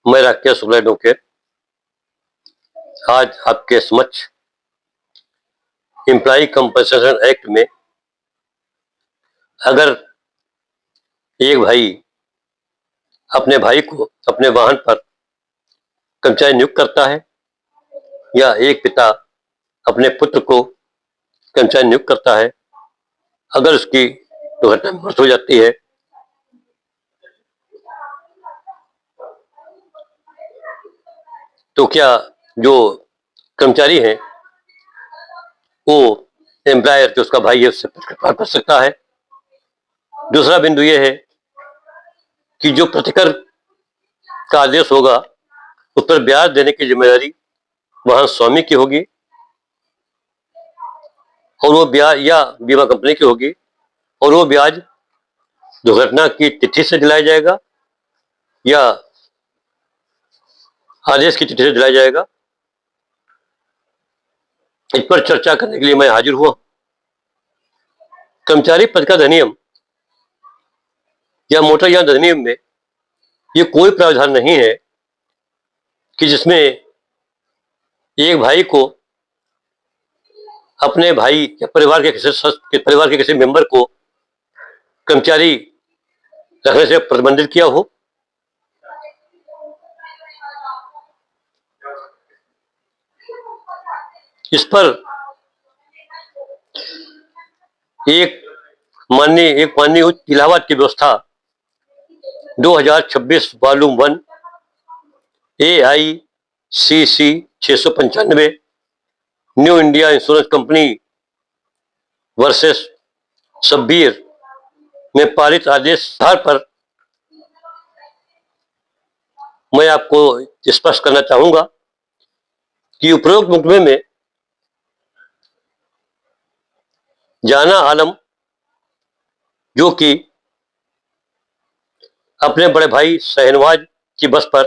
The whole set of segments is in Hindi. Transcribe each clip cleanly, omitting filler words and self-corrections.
मैं राकेश शुक्ला डोके आज आपके समक्ष एम्प्लॉय कंपनसेशन एक्ट में अगर एक भाई अपने भाई को अपने वाहन पर कर्मचारी नियुक्त करता है या एक पिता अपने पुत्र को कर्मचारी नियुक्त करता है, अगर उसकी दुर्घटना में मौत हो जाती है तो क्या जो कर्मचारी है वो एम्प्लॉयर जो उसका भाई है उससे प्रतिकर कर सकता है। दूसरा बिंदु यह है कि जो प्रतिकर का आदेश होगा उस पर ब्याज देने की जिम्मेदारी वाहन स्वामी की होगी और वो ब्याज या बीमा कंपनी की होगी और वो ब्याज दुर्घटना की तिथि से दिलाया जाएगा या आदेश की तिथि से दिलाया जाएगा। इस पर चर्चा करने के लिए मैं हाजिर हुआ। कर्मचारी प्रतिकर अधिनियम या मोटर यान अधिनियम में ये कोई प्रावधान नहीं है कि जिसमें एक भाई को अपने भाई या परिवार के किसी मेंबर को कर्मचारी रखने से प्रतिबंधित किया हो। इस पर एक माननीय उच्च इलाहाबाद की व्यवस्था 2026 volume 1 AICC 695 new India insurance company versus Shabbir में पारित आदेश आधार पर मैं आपको स्पष्ट करना चाहूंगा कि उपरोक्त मुकदमे में जाना आलम जो कि अपने बड़े भाई शहनवाज की बस पर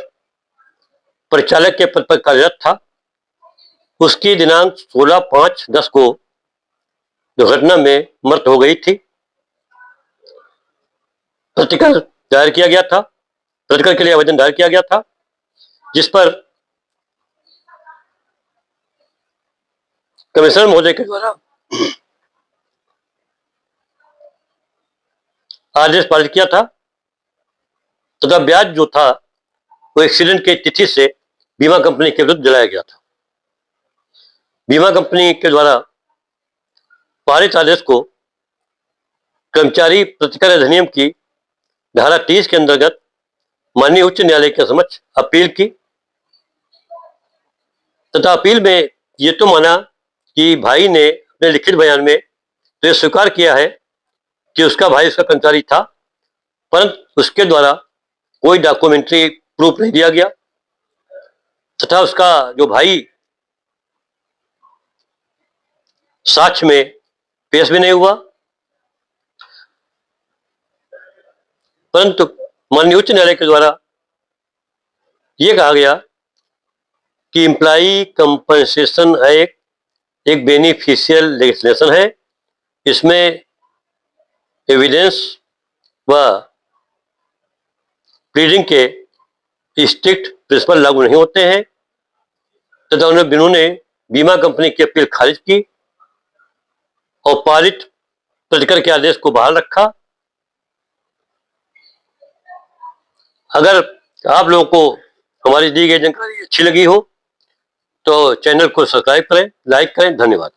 परिचालक के पद पर कार्यरत था, उसकी दिनांक 16/5/10 को दुर्घटना में मृत्यु हो गई थी। प्रतिकर दायर किया गया था, प्रतिकर के लिए आवेदन दायर किया गया था, जिस पर कमिश्नर महोदय के द्वारा आदेश पारित किया था तथा ब्याज जो था वो एक्सीडेंट की तिथि से बीमा कंपनी के विरुद्ध दिलाया गया था। बीमा कंपनी के द्वारा पारित आदेश को कर्मचारी प्रतिकर अधिनियम की धारा 30 के अंतर्गत माननीय उच्च न्यायालय के समक्ष अपील की तथा अपील में ये तो माना कि भाई ने अपने लिखित बयान में तो ये स्वीकार किया है कि उसका भाई उसका कर्मचारी था, परंतु उसके द्वारा कोई डॉक्यूमेंट्री प्रूफ नहीं दिया गया तथा उसका जो भाई साक्ष्य में पेश भी नहीं हुआ। परंतु माननीय उच्च न्यायालय के द्वारा यह कहा गया कि एम्प्लॉय कंपनसेशन एक्ट एक बेनिफिशियल लेजिस्लेशन है, इसमें एविडेंस व प्लीडिंग के स्ट्रिक्ट प्रिंसिपल लागू नहीं होते हैं तथा उन्होंने बीमा कंपनी की अपील खारिज की और पारित प्रतिकर के आदेश को बहाल रखा। अगर आप लोगों को हमारी दी गई जानकारी अच्छी लगी हो तो चैनल को सब्सक्राइब करें, लाइक करें। धन्यवाद।